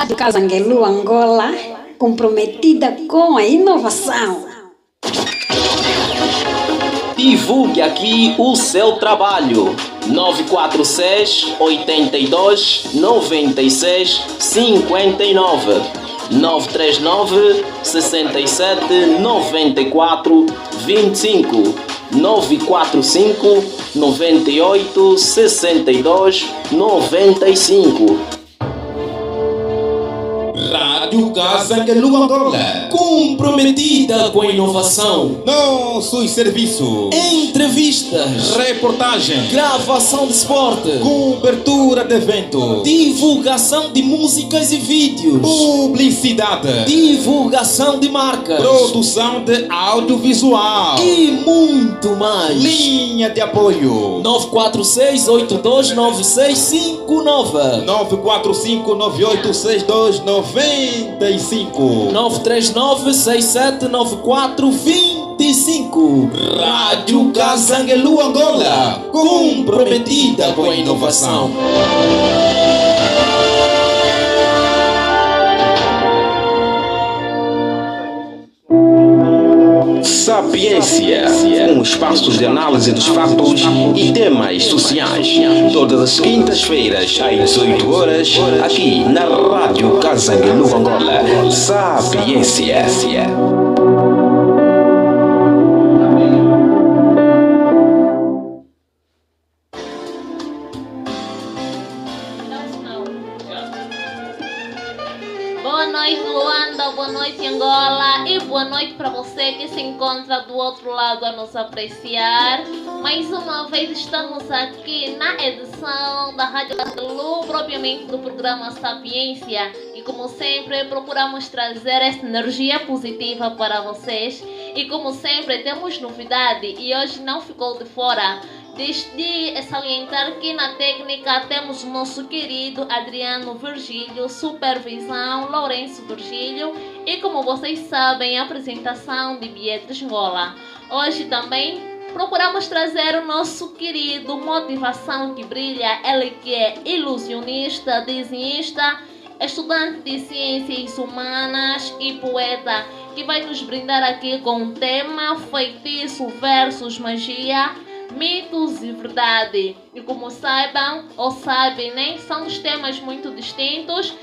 Rádio Casanguelu Angola, comprometida com a inovação. Divulgue aqui o seu trabalho. 946 82 96 59 939 67 94 25 945 98 62 95. Rádio Casanguelu Angola, comprometida com a inovação. Nossos serviços: entrevistas, reportagem, gravação de esporte, cobertura de evento, divulgação de músicas e vídeos, publicidade, divulgação de marcas, produção de audiovisual e muito mais. Linha de apoio: 946 829659 945 986295 939 6794 25. Rádio Casanguelu Angola, comprometida com a inovação. Sapiência, um espaço de análise dos fatos e temas sociais. Todas as quintas-feiras, às 18 horas, aqui na Rádio Casanguelu Angola. Sapiência. Boa noite, Luanda, boa noite, Angola, e boa noite para você que se encontra do outro lado a nos apreciar. Mais uma vez estamos aqui na edição da Rádio Casanguelu, propriamente do programa Sapiência, e como sempre procuramos trazer esta energia positiva para vocês, e como sempre temos novidade e hoje não ficou de fora. Desde salientar que na técnica temos o nosso querido Adriano Virgílio, supervisão Lourenço Virgílio e, como vocês sabem, a apresentação de Beatriz Ngola. Hoje também procuramos trazer o nosso querido Motivação que Brilha, ele que é ilusionista, desenhista, estudante de ciências humanas e poeta, que vai nos brindar aqui com o tema Feitiço versus Magia, mitos e verdade. E como saibam, ou sabem, né, são dos temas muito distintos,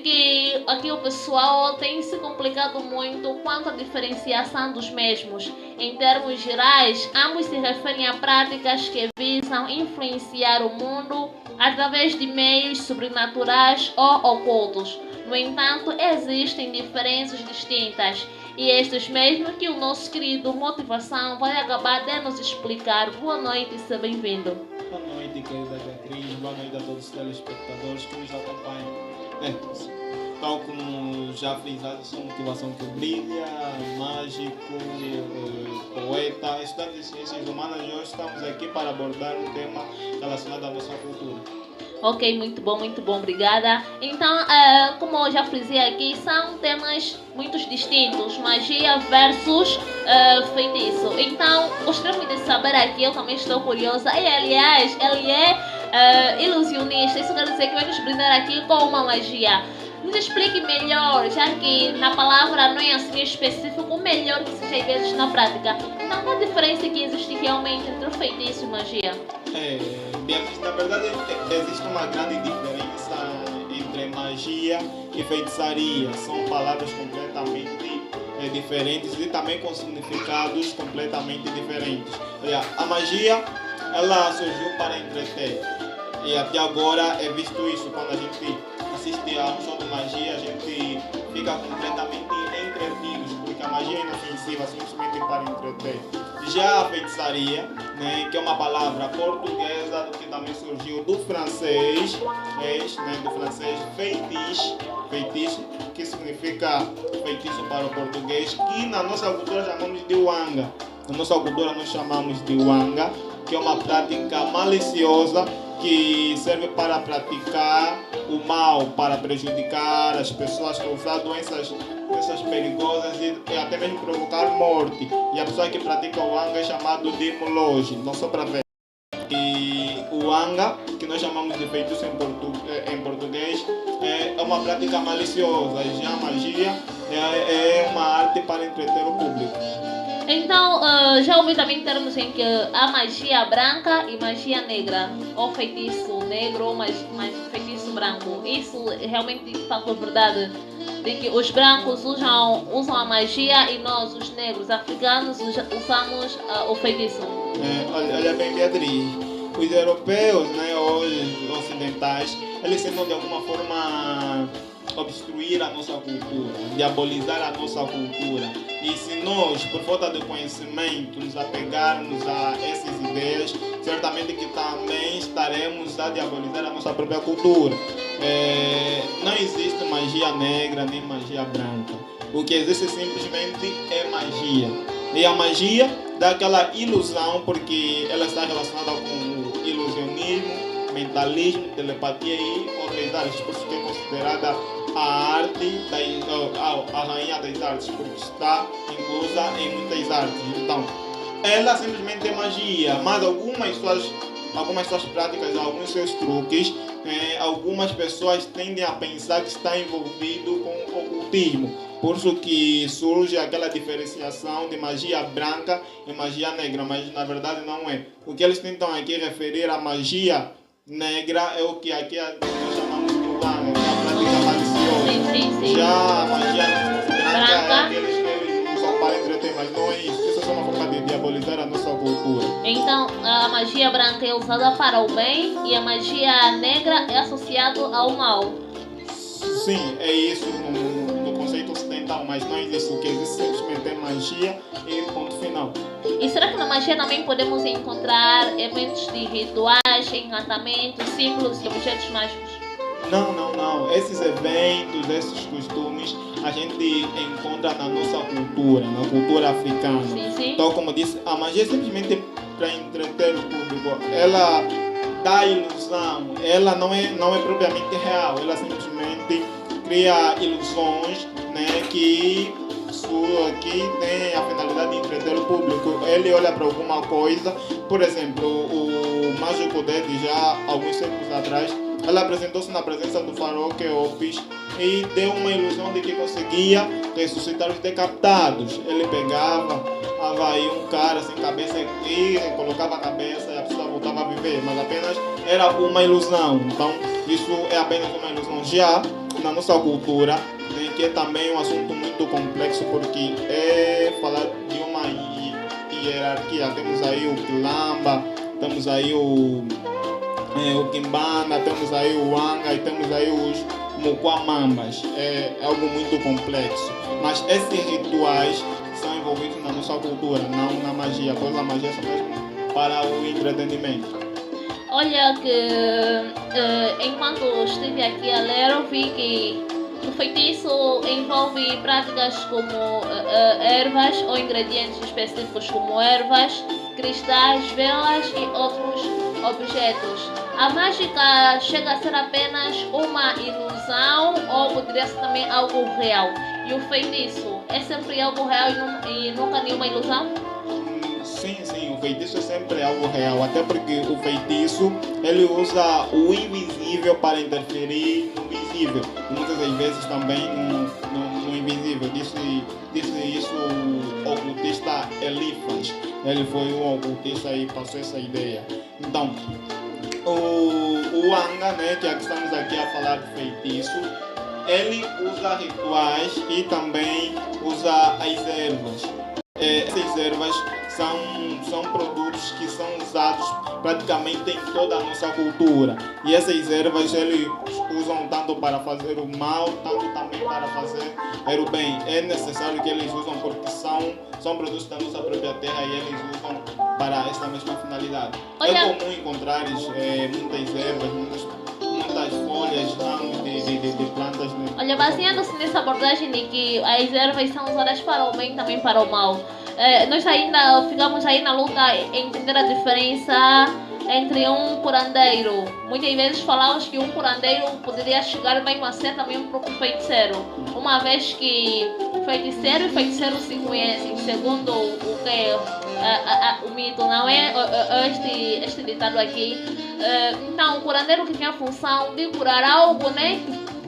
que aqui o pessoal tem se complicado muito quanto à diferenciação dos mesmos. Em termos gerais, ambos se referem a práticas que visam influenciar o mundo através de meios sobrenaturais ou ocultos. No entanto, existem diferenças distintas, e estes mesmo que o nosso querido Motivação vai acabar de nos explicar. Boa noite e seja bem-vindo. Boa noite, querida Beatriz. Boa noite a todos os telespectadores que nos acompanham. Tal como já frisado, sou Motivação que Brilha, mágico, poeta, estudante de ciências humanas, e hoje estamos aqui para abordar um tema relacionado à nossa cultura. Ok, muito bom, obrigada. Então, como eu já frisei aqui, são temas muito distintos, magia versus feitiço. Então, gostaria de saber aqui, eu também estou curiosa, e aliás, ele é ilusionista, isso quer dizer que vai nos brindar aqui com uma magia. Nos explique melhor, já que na palavra não é assim específico, melhor que seja às vezes na prática. Então, qual a diferença que existe realmente entre feitiço e magia? Beatriz, na verdade existe uma grande diferença entre magia e feitiçaria. São palavras completamente diferentes e também com significados completamente diferentes. A magia, ela surgiu para entreter, e até agora é visto isso. Quando a gente assiste a um show de magia, a gente fica completamente entretido, porque a magia é inofensiva, simplesmente para entreter. Já a feitiçaria, né, que é uma palavra portuguesa que também surgiu do francês, feitiço, que significa feitiço para o português, que na nossa cultura chamamos de wanga. Na nossa cultura nós chamamos de wanga, que é uma prática maliciosa que serve para praticar o mal, para prejudicar as pessoas, causar doenças perigosas e até mesmo provocar morte. E a pessoa que pratica o wanga é chamado de muloge, não só para ver. E o wanga, que nós chamamos de feitiço em português, é uma prática maliciosa. Já a magia é uma arte para entreter o público. Então, já ouvi também termos em que há magia branca e magia negra, ou feitiço negro ou feitiço branco. Isso realmente de facto é verdade, de que os brancos usam a magia e nós, os negros africanos, usamos o feitiço. Olha bem, Beatriz, os europeus, né, os ocidentais, eles tentam de alguma forma obstruir a nossa cultura, diabolizar a nossa cultura. E se nós, por falta de conhecimento, nos apegarmos a essas ideias, certamente que também estaremos a diabolizar a nossa própria cultura. Não existe magia negra nem magia branca. O que existe simplesmente é magia. E a magia dá aquela ilusão, porque ela está relacionada com o ilusionismo, mentalismo, telepatia e outras áreas, por isso que é considerada a arte, a rainha das artes, porque está inclusa em muitas artes. Então, ela simplesmente é magia, mas algumas suas práticas, alguns seus truques, algumas pessoas tendem a pensar que está envolvido com o ocultismo. Por isso que surge aquela diferenciação de magia branca e magia negra, mas na verdade não é. O que eles tentam aqui referir a magia negra é o que aqui nós chamamos de Wanga, a prática maliciosa. Sim. Já a magia branca é aqueles que eles usam para entreter, mas não é isso. Isso é só uma forma de diabolizar a nossa cultura. Então, a magia branca é usada para o bem e a magia negra é associada ao mal. Sim, é isso no conceito ocidental, mas não existe. O que existe simplesmente é magia e ponto final. E será que na magia também podemos encontrar eventos de rituais, encantamentos, símbolos e objetos mágicos? Não. Esses eventos, esses costumes, a gente encontra na nossa cultura, na cultura africana. Sim. Então, como disse, a magia é simplesmente para entreter o público. Ela dá ilusão, ela não é propriamente real. Ela simplesmente cria ilusões, né, que tem a finalidade de entreter o público. Ele olha para alguma coisa, por exemplo, o Mágico Dead, já alguns séculos atrás, ela apresentou-se na presença do faraó Quéops e deu uma ilusão de que conseguia ressuscitar os decapitados. Ele pegava aí um cara sem cabeça e colocava a cabeça e a pessoa voltava a viver, mas apenas era uma ilusão. Então, isso é apenas uma ilusão. Já na nossa cultura, né, que é também um assunto muito complexo, porque é falar de uma hierarquia. Temos aí o Quilamba, temos aí o Quimbanda, temos aí o Wanga e temos aí os Mukwamambas. É algo muito complexo. Mas esses rituais são envolvidos na nossa cultura, não na magia, pois a magia é só mesmo para o entretenimento. Olha que enquanto estive aqui a ler, eu vi que o feitiço envolve práticas como ervas ou ingredientes específicos como ervas, cristais, velas e outros objetos. A mágica chega a ser apenas uma ilusão ou poderia ser também algo real? E o feitiço é sempre algo real e nunca nenhuma ilusão? Sim, o feitiço é sempre algo real, até porque o feitiço ele usa o invisível para interferir no visível, e muitas das vezes também no invisível. Disse isso o ocultista Elifas. Ele foi um ocultista e passou essa ideia. Então, o Wanga, né, que estamos aqui a falar de feitiço, ele usa rituais e também usa as ervas. Essas ervas são produtos que são usados praticamente em toda a nossa cultura. E essas ervas eles usam tanto para fazer o mal, tanto também para fazer o bem. É necessário que eles usam porque são produtos da nossa própria terra e eles usam para essa mesma finalidade. Olha, é comum encontrar muitas ervas, muitas folhas, ramos de plantas. olha, baseando-se nessa abordagem de que as ervas são usadas para o bem e também para o mal, nós ainda ficamos aí na luta em entender a diferença entre um curandeiro. Muitas vezes falamos que um curandeiro poderia chegar mesmo a ser também um próprio feiticeiro, uma vez que feiticeiro e feiticeiro se conhecem, segundo o mito, não é este ditado aqui. Então, o curandeiro que tem a função de curar algo, né,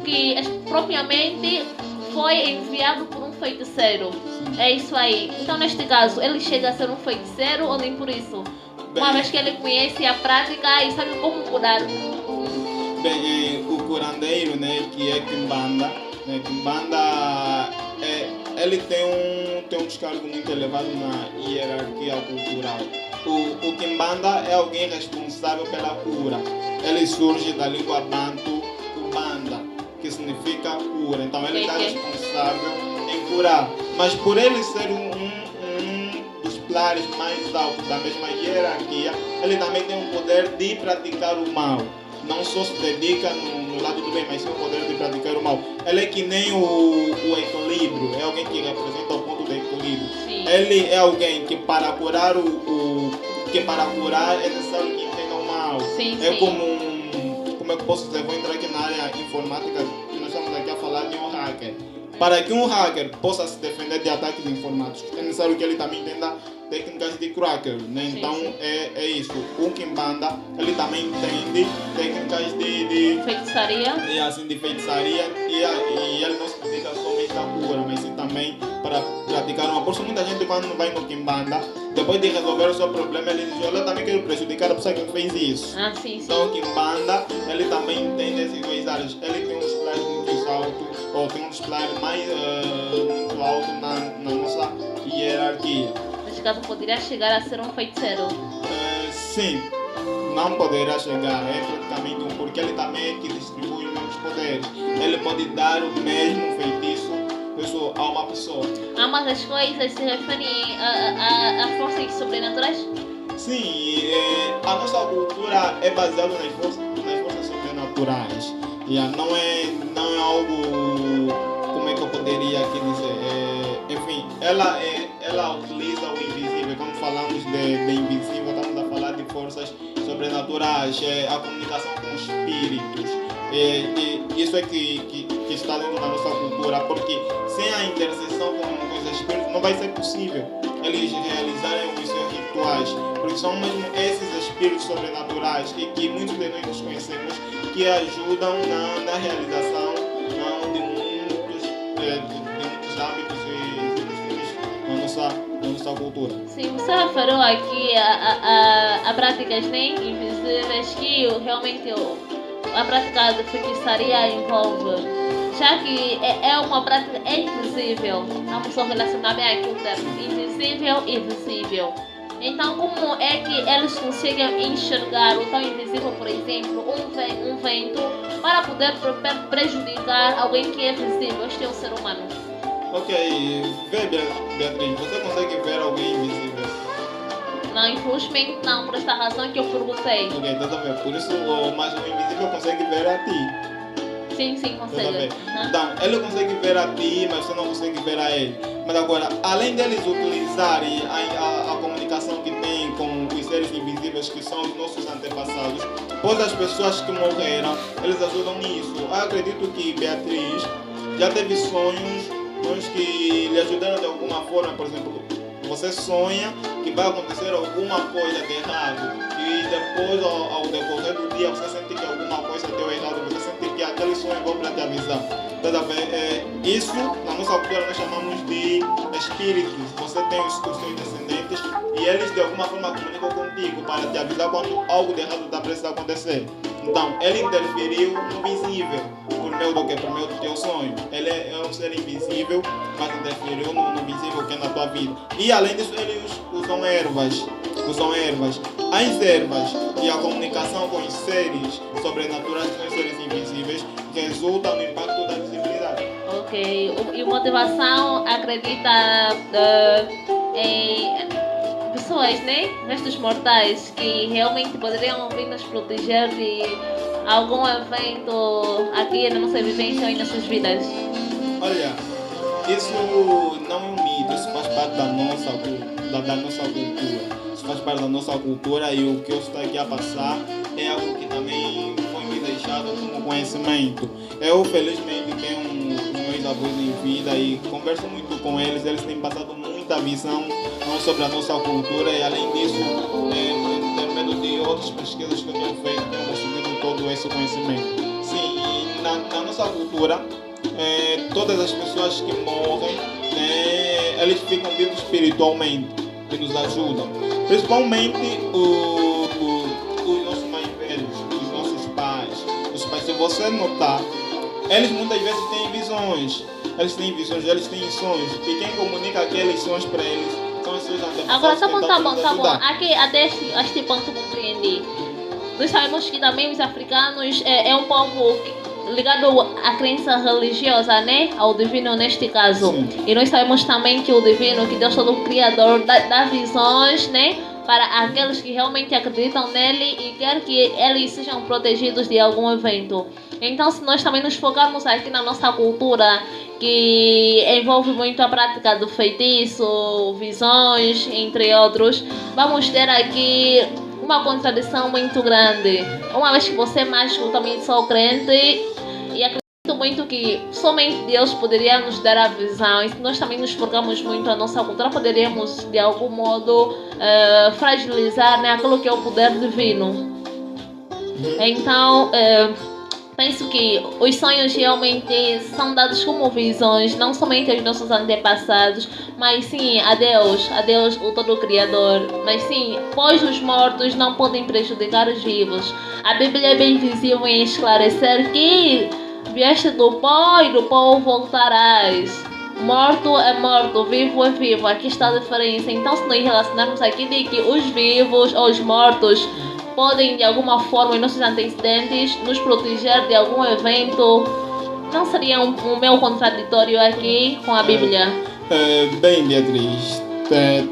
que propriamente foi enviado por um feiticeiro. É isso aí. Então, neste caso, ele chega a ser um feiticeiro ou nem por isso? Uma vez que ele conhece a prática e sabe como curar. Bem, o curandeiro, né, que é Kimbanda, né, Kimbanda ele tem um descargo muito elevado na hierarquia cultural. O Kimbanda é alguém responsável pela cura. Ele surge da língua bantu, Kubanda, que significa cura. Então ele está responsável em curar. Mas por ele ser um dos pilares mais altos da mesma hierarquia, ele também tem o poder de praticar o mal. Não só se dedica no lado do bem, mas tem o poder de praticar o mal. Ele é que nem o equilíbrio, é alguém que representa o ponto de equilíbrio. Sim. Ele é alguém que para curar para curar é necessário que entenda o mal. Sim, é sim. como é que posso dizer, vou entrar aqui na área informática, que nós estamos aqui a falar de um hacker. Para que um hacker possa se defender de ataques informáticos, é necessário que ele também entenda técnicas de cracker, né? Sim, então sim. É isso. O Kimbanda, ele também entende técnicas de Feitiçaria. e assim de feitiçaria e ele não se dedica somente à cura, mas sim também para praticar uma força. Muita gente quando vai no Kimbanda, depois de resolver o seu problema, ele diz, olha, eu também quero prejudicar a pessoa que fez isso. Ah, sim, sim. Então o Kimbanda, ele também entende esses dois áreas. Ele tem um display muito alto, ou tem um display mais muito alto na nossa hierarquia. Neste caso, poderia chegar a ser um feiticeiro. Sim, não poderá chegar, é praticamente porque ele também é que distribui os mesmos poderes. Ele pode dar o mesmo feitiço a uma pessoa. Ambas as coisas se referem a forças sobrenaturais? Sim, a nossa cultura é baseada nas forças sobrenaturais. Não é algo, como é que eu poderia aqui dizer? Enfim, ela utiliza o invisível. Quando falamos de invisível, estamos a falar de forças sobrenaturais, a comunicação com espíritos. Isso é que está dentro da nossa cultura, porque sem a interseção com os espíritos não vai ser possível eles realizarem os seus rituais, porque são mesmo esses espíritos sobrenaturais e que muitos de nós conhecemos que ajudam na realização de muitos hábitos e na nossa cultura. Sim, você referiu aqui a práticas nem invisíveis que realmente a prática de feitiçaria envolve, já que é uma prática invisível. Vamos só relacionar bem aqui o termo invisível e visível. Então, como é que eles conseguem enxergar o tão invisível, por exemplo, um vento, para poder prejudicar alguém que é visível? Este é um ser humano. Ok, vê, Beatriz, você consegue ver alguém invisível? Não, infelizmente não, por esta razão que eu perguntei. Ok, então tá vendo. Por isso, mas o invisível consegue ver a ti. Sim, consegue. Então, ele consegue ver a ti, mas você não consegue ver a ele. Mas agora, além deles utilizarem a comunicação que tem com os seres invisíveis, que são os nossos antepassados, pois as pessoas que morreram, eles ajudam nisso. Eu acredito que Beatriz já teve sonhos que lhe ajudaram de alguma forma. Por exemplo, você sonha que vai acontecer alguma coisa de errado e depois, ao decorrer do dia, você sente que alguma coisa deu errado, você sente que aquele sonho é bom para te avisar. Isso, na nossa cultura, nós chamamos de espíritos. Você tem os seus descendentes e eles, de alguma forma, comunicam contigo para te avisar quando algo de errado está prestes a acontecer. Então, ele interferiu no visível, por meio do que? Por meio do teu sonho. Ele é um ser invisível, mas interferiu no visível que é na tua vida. E além disso, eles usam ervas. As ervas e a comunicação com os seres sobrenaturais, com os seres invisíveis, resulta no impacto da visibilidade. Ok. E motivação acredita em pessoas, né? Restos mortais que realmente poderiam vir nos proteger de algum evento aqui na nossa vivência e nas suas vidas. Olha, isso não é um mito, isso faz parte da nossa cultura. Isso faz parte da nossa cultura e o que eu estou aqui a passar é algo que também foi me deixado como conhecimento. Eu, felizmente, tenho os meus avós em vida e converso muito com eles. Eles têm passado muita visão sobre a nossa cultura e, além disso, por meio de outras pesquisas que eu tenho feito, tenho conseguido todo esse conhecimento. Sim, e na na nossa cultura, todas as pessoas que morrem, eles ficam vivos espiritualmente, que nos ajudam. Principalmente os nossos mais velhos, os nossos pais. Se você notar, eles muitas vezes têm visões. Eles têm sonhos. E quem comunica aqueles sonhos para eles são os seus antepassados. Agora, tá bom. Aqui, até este ponto compreendi. Nós sabemos que também os africanos é um povo ligado à crença religiosa, né? Ao divino neste caso. Sim. E nós sabemos também que o divino, que Deus todo o Criador, dá visões, né? Para aqueles que realmente acreditam nele e quer que eles sejam protegidos de algum evento. Então, se nós também nos focarmos aqui na nossa cultura, que envolve muito a prática do feitiço, visões, entre outros, vamos ter aqui uma contradição muito grande. Uma vez que você é mágico, também sou crente e acredito muito que somente Deus poderia nos dar a visão, e se nós também nos focamos muito na nossa cultura, poderíamos de algum modo fragilizar, né, aquilo que é o poder divino. Então, penso que os sonhos realmente são dados como visões, não somente aos nossos antepassados, mas sim a Deus, o todo Criador. Mas sim, pois os mortos não podem prejudicar os vivos. A Bíblia é bem visível em esclarecer que vieste do pó e do pó voltarás. Morto é morto, vivo é vivo. Aqui está a diferença. Então, se nós relacionarmos aqui de que os vivos ou os mortos podem de alguma forma, em nossos antecedentes, nos proteger de algum evento, não seria um meio contraditório aqui com a Bíblia? Bem, Beatriz,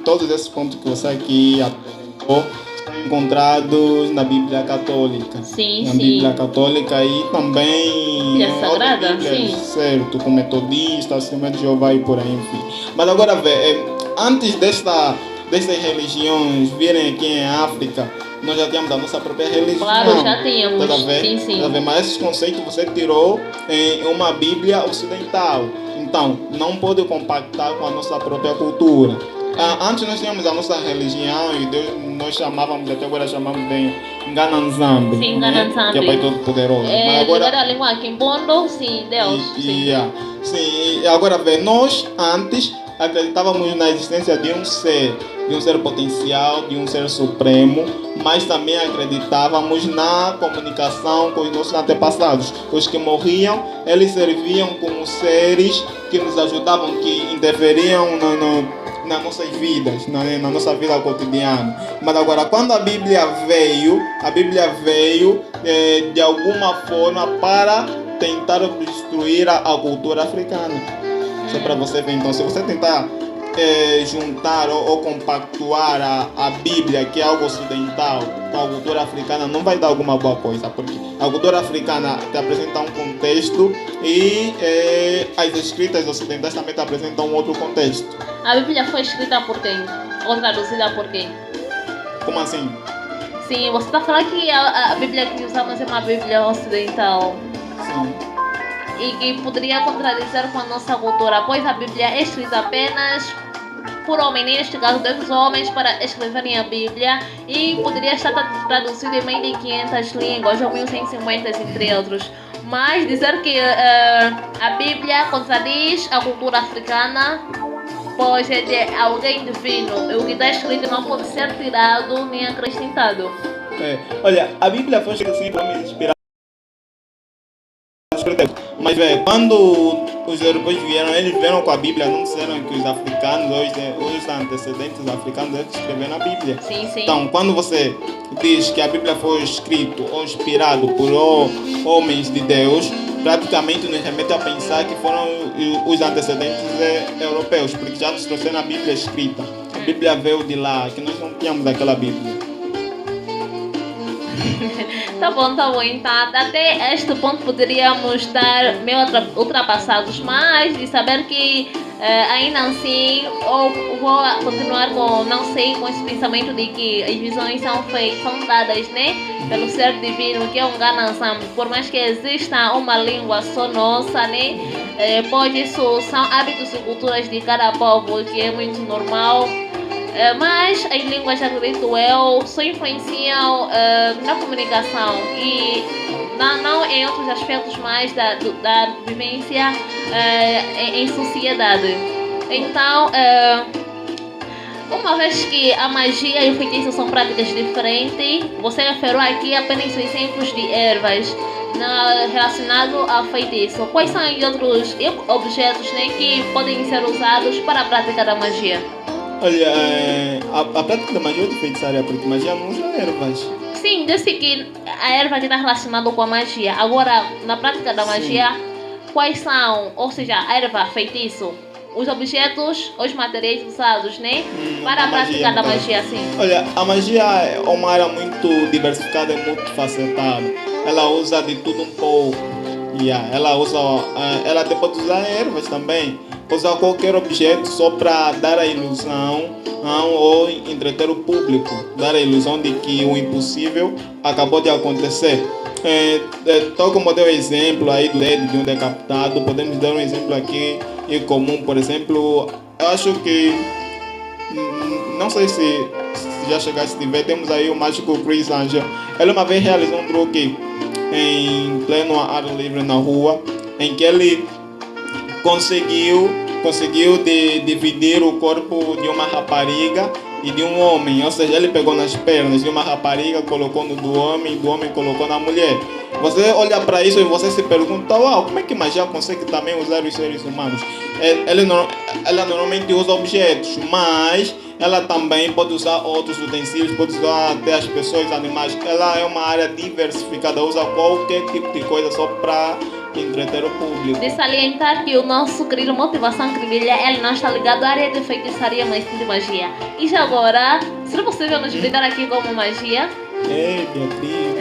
todos esses pontos que você aqui apontou estão encontrados na Bíblia Católica. Sim, na sim. Bíblia Católica e também Bíblia Sagrada, Bíblias, sim. certo, com Metodista, Assembleia de Jeová e por aí, enfim. Mas agora, antes destas religiões virem aqui em África, nós já tínhamos a nossa própria religião. Claro, já tínhamos. Tá vendo? Sim, sim. Tá vendo? Mas esses conceitos você tirou em uma Bíblia ocidental. Então, não pode compactar com a nossa própria cultura. Antes nós tínhamos a nossa religião e Deus, nós chamávamos, até agora chamamos de Ngananzambe. Sim, né? Ngananzambe. Que é Pai Todo-Poderoso. Mas agora, Ligado à língua Quimbondo, sim, Deus. Sim, e agora nós antes acreditávamos na existência de um ser potencial, de um ser supremo, mas também acreditávamos na comunicação com os nossos antepassados. Os que morriam, eles serviam como seres que nos ajudavam, que interferiam nas nossas vidas, na nossa vida cotidiana. Mas agora, quando a Bíblia veio de alguma forma para tentar destruir a cultura africana. Só para você ver, então, se você tentar juntar ou compactuar a Bíblia, que é algo ocidental, com a cultura africana, não vai dar alguma boa coisa, porque a cultura africana te apresenta um contexto e as escritas ocidentais também te apresentam um outro contexto. A Bíblia foi escrita por quem? Ou traduzida por quem? Como assim? Sim, você está falando que a Bíblia que usamos é uma Bíblia ocidental. Sim. E que poderia contradizer com a nossa cultura, pois a Bíblia é escrita apenas por homens, neste caso dois homens, para escreverem a Bíblia, e poderia estar traduzida em mais de 500 línguas, ou 1150 entre outros. Mas dizer que a Bíblia contradiz a cultura africana, pois é de alguém divino, e o que está escrito não pode ser tirado nem acrescentado. Olha, a Bíblia foi escrita assim para me inspirar. Mas quando os europeus vieram, eles vieram com a Bíblia, não disseram que os africanos, os antecedentes africanos, eles escreveram a Bíblia. Sim, sim. Então, quando você diz que a Bíblia foi escrita ou inspirada por homens de Deus, praticamente nos remete a pensar que foram os antecedentes europeus, porque já nos trouxeram a Bíblia escrita. A Bíblia veio de lá, que nós não tínhamos aquela Bíblia. Tá bom. Então, até este ponto poderíamos estar meio ultrapassados, mas de saber que ainda assim, ou vou continuar com, não sei, com esse pensamento de que as visões são dadas, né, pelo ser divino, que é um Ngananzambe. Por mais que exista uma língua só nossa, né, pois isso são hábitos e culturas de cada povo, que é muito normal. Mas as línguas, acredito eu, só influenciam na comunicação e não em outros aspectos mais da vivência em sociedade. Então, uma vez que a magia e o feitiço são práticas diferentes, você referiu aqui apenas os exemplos de ervas relacionado ao feitiço. Quais são os outros objetos, né, que podem ser usados para a prática da magia? Olha, a prática da magia ou de feitiçaria, porque magia não usa ervas. Sim, disse que a erva está relacionada com a magia. Agora, na prática da magia, quais são, ou seja, a erva, feitiço, os objetos, os materiais usados, né, para a prática da magia, sim? Olha, a magia é uma área muito diversificada e muito facetada. Ela usa de tudo um pouco. Ela até pode usar ervas também. Usar qualquer objeto só para dar a ilusão ou entreter o público. Dar a ilusão de que o impossível acabou de acontecer. Tal como deu o exemplo aí do dedo de um decapitado, podemos dar um exemplo aqui em comum. Por exemplo, eu acho que, não sei se já chegaste a ver, temos aí o mágico Chris Angel. Ele uma vez realizou um truque em pleno ar livre na rua, em que ele conseguiu dividir o corpo de uma rapariga e de um homem. Ou seja, ele pegou nas pernas de uma rapariga, colocou no do homem, e do homem colocou na mulher. Você olha para isso e você se pergunta, como é que magia consegue também usar os seres humanos? Ela normalmente usa objetos, mas ela também pode usar outros utensílios, pode usar até as pessoas, animais. Ela é uma área diversificada, usa qualquer tipo de coisa só para entreter o público. De salientar que o nosso querido Motivação Cribília, ele não está ligado à área de feitiçaria, mas sim de magia. E já agora, será possível nos brindar aqui com uma magia? Ei, Beatriz,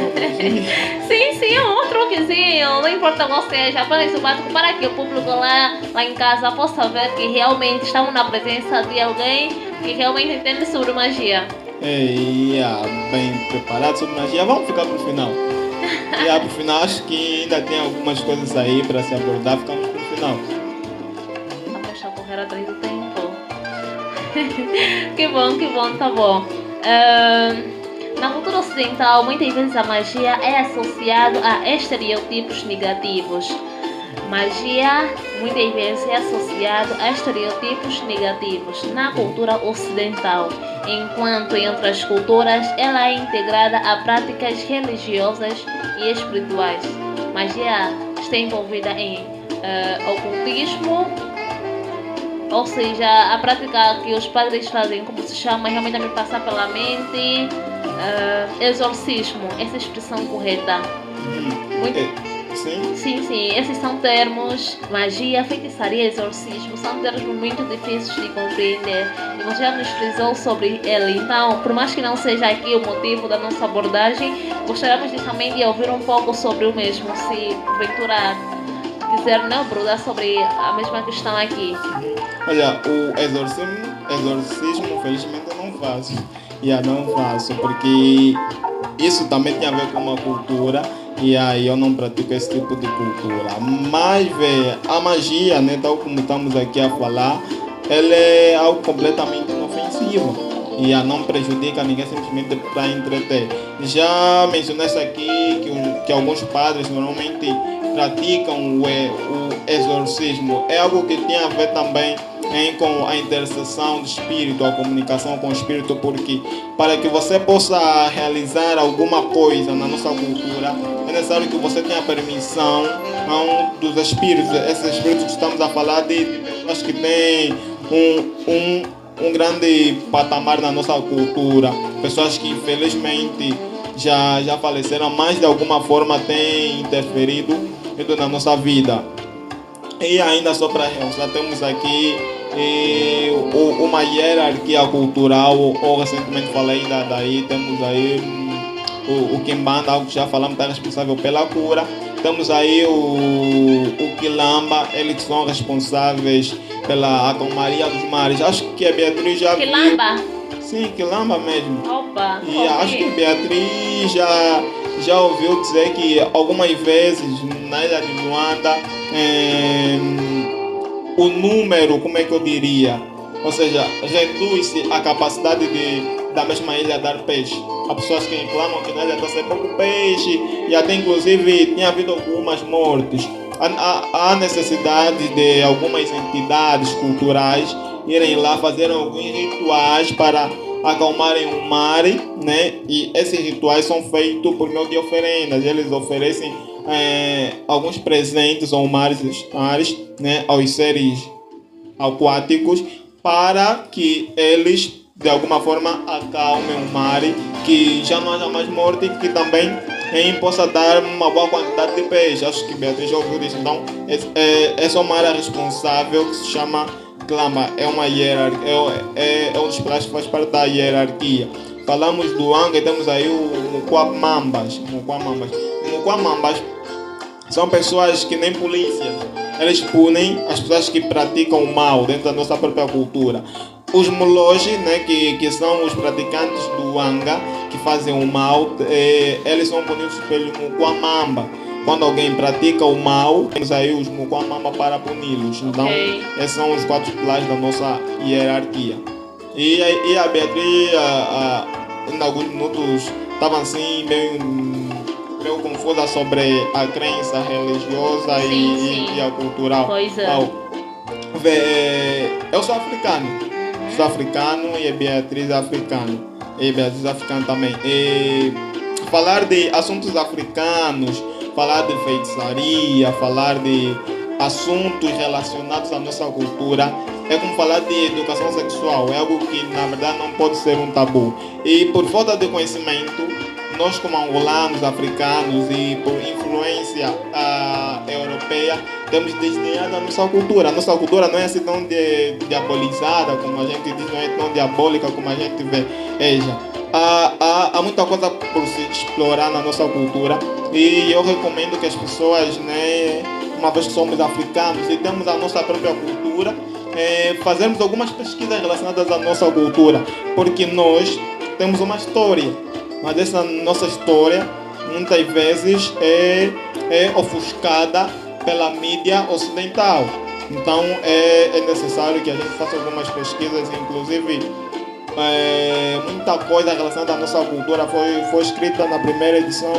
Sim, um truquezinho, não importa qual seja, apenas o básico para que o público lá em casa possa ver que realmente estamos na presença de alguém que realmente entende sobre magia. Bem preparado sobre magia. Vamos ficar pro final. Pro final acho que ainda tem algumas coisas aí para se abordar, ficamos pro final. Deixa eu correr atrás do tempo. Que bom, tá bom. Na cultura ocidental, muitas vezes a magia é associada a estereotipos negativos. Magia, muitas vezes, é associada a estereotipos negativos na cultura ocidental, enquanto em outras culturas ela é integrada a práticas religiosas e espirituais. Magia está envolvida em ocultismo, ou seja, a prática que os padres fazem, como se chama, realmente me passar pela mente, exorcismo, essa expressão correta. Sim, esses são termos, magia, feitiçaria, exorcismo, são termos muito difíceis de compreender e você já nos frisou sobre ele. Então, por mais que não seja aqui o motivo da nossa abordagem, gostaríamos também de ouvir um pouco sobre o mesmo, se porventura quiser abordar sobre a mesma questão aqui. Olha, o exorcismo felizmente eu não faço. Não faço, porque isso também tem a ver com uma cultura e aí eu não pratico esse tipo de cultura. Mas a magia, né, tal como estamos aqui a falar, ela é algo completamente inofensivo e não prejudica ninguém, simplesmente para entreter. Já mencionaste aqui que alguns padres normalmente praticam o exorcismo. É algo que tem a ver também com a intercessão do espírito, a comunicação com o espírito, porque para que você possa realizar alguma coisa na nossa cultura é necessário que você tenha permissão dos espíritos. Esses espíritos que estamos a falar acho que tem um grande patamar na nossa cultura, pessoas que infelizmente já faleceram, mas de alguma forma têm interferido na nossa vida. E ainda só para realçar, temos aqui uma hierarquia cultural, ou recentemente falei daí, temos aí o Kimbanda, algo que já falamos, está responsável pela cura. Temos aí o Quilamba, eles que são responsáveis pela acalmaria dos mares. Acho que a Beatriz já viu. Quilamba? Sim, Quilamba mesmo. Opa! E acho que a Beatriz já ouviu dizer que algumas vezes na ilha de Luanda o número, como é que eu diria? Ou seja, reduz a capacidade da mesma ilha dar peixe. Há pessoas que reclamam que na ilha está sem pouco peixe e até inclusive tinha havido algumas mortes. Há necessidade de algumas entidades culturais irem lá fazer alguns rituais para acalmarem o mar, né? E esses rituais são feitos por meio de oferendas. Eles oferecem alguns presentes aos mares, né? Aos seres aquáticos, para que eles de alguma forma acalmem o mar, que já não haja mais morte e que também possa dar uma boa quantidade de peixe. Acho que Beatriz já ouviu disso. Então, essa é uma área responsável que se chama Clama. É uma hierarquia, é um dos pilares que faz parte da hierarquia. Falamos do Anga e temos aí o Mukwamambas. Mukwamambas são pessoas que nem polícias. Eles punem as pessoas que praticam o mal dentro da nossa própria cultura. Os Muloji, né, que são os praticantes do Anga, que fazem o mal, eles são punidos pelo Mukwamamba. Quando alguém pratica o mal, temos aí os Mukwamamba para puni-los. Então, esses são os 4 pilares da nossa hierarquia. E a Beatriz, em alguns minutos, estava assim, meio confusa sobre a crença religiosa e a cultural. Pois é. Eu sou africano. Sou africano e a Beatriz é africana. E Beatriz é africana também. E falar de assuntos africanos, falar de feitiçaria, falar de assuntos relacionados à nossa cultura, é como falar de educação sexual. É algo que, na verdade, não pode ser um tabu. E por falta de conhecimento, nós como angolanos, africanos e por influência europeia, temos desdenhado a nossa cultura. A nossa cultura não é assim tão diabolizada como a gente diz, não é tão diabólica como a gente vê. Há muita coisa por se explorar na nossa cultura e eu recomendo que as pessoas, né, uma vez que somos africanos e temos a nossa própria cultura, fazermos algumas pesquisas relacionadas à nossa cultura, porque nós temos uma história. Mas essa nossa história muitas vezes é ofuscada pela mídia ocidental. Então é necessário que a gente faça algumas pesquisas, inclusive muita coisa relacionada à nossa cultura foi escrita na primeira edição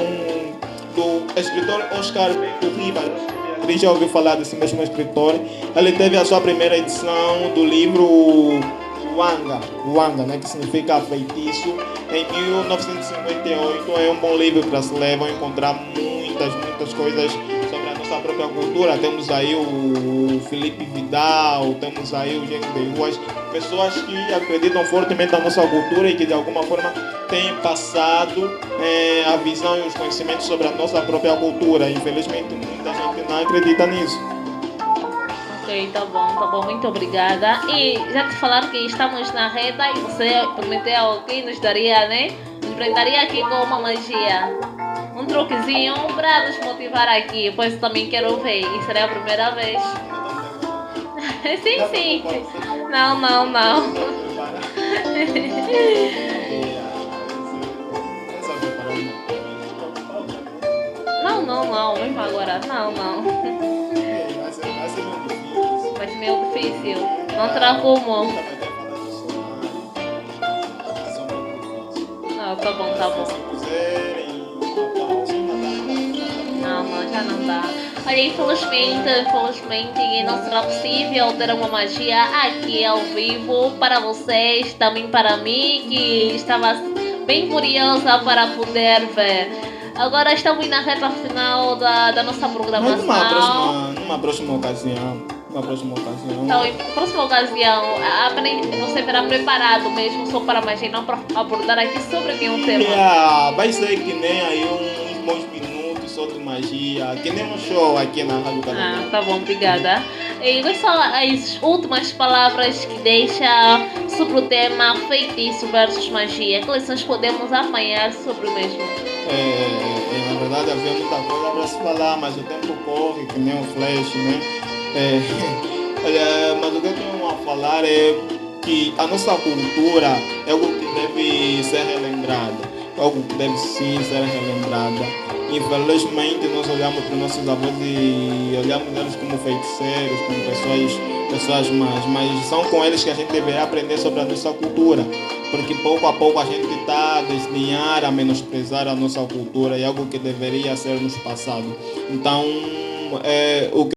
do escritor Oscar Bento Ribas. A já ouviu falar desse mesmo escritor. Ele teve a sua primeira edição do livro Wanga, né, que significa feitiço, em 1958. É um bom livro para se ler, vão encontrar muitas coisas sobre a nossa própria cultura. Temos aí o Felipe Vidal, temos aí o Diego de Ruas, pessoas que acreditam fortemente na nossa cultura e que de alguma forma têm passado a visão e os conhecimentos sobre a nossa própria cultura. Infelizmente muita gente não acredita nisso. Ok, tá bom, muito obrigada. E já te falaram que estamos na reta e você prometeu que nos daria, né? Nos brindaria aqui com uma magia. Um truquezinho para nos motivar aqui, pois eu também quero ver. E será a primeira vez. Sim. Não. Não, vem para agora. Não. Vai ser meio difícil. Não terá como. Não, tá bom. Não, já não dá. Olha, infelizmente não será possível ter uma magia aqui ao vivo para vocês, também para mim, que estava bem curiosa para poder ver. Agora estamos na reta final da nossa programação. Numa próxima ocasião. Então, em próxima ocasião, você verá preparado mesmo só para magia, não para abordar aqui sobre nenhum tema. Vai ser que nem aí uns bons minutos só de magia, que nem um show aqui na Rádio Casamento. Tá bom, obrigada. E quais são as últimas palavras que deixa sobre o tema feitiço versus magia? Que lições podemos apanhar sobre o mesmo? Na verdade havia muita coisa para se falar, mas o tempo corre que nem um flash, né? Mas o que eu tenho a falar é que a nossa cultura é algo que deve ser relembrada, algo que deve sim ser relembrada. Infelizmente nós olhamos para os nossos avós e olhamos eles como feiticeiros, como pessoas más, mas são com eles que a gente deveria aprender sobre a nossa cultura. porque pouco a pouco a gente está a desdenhar, a menosprezar a nossa cultura, e algo que deveria ser nos passado. Então, o que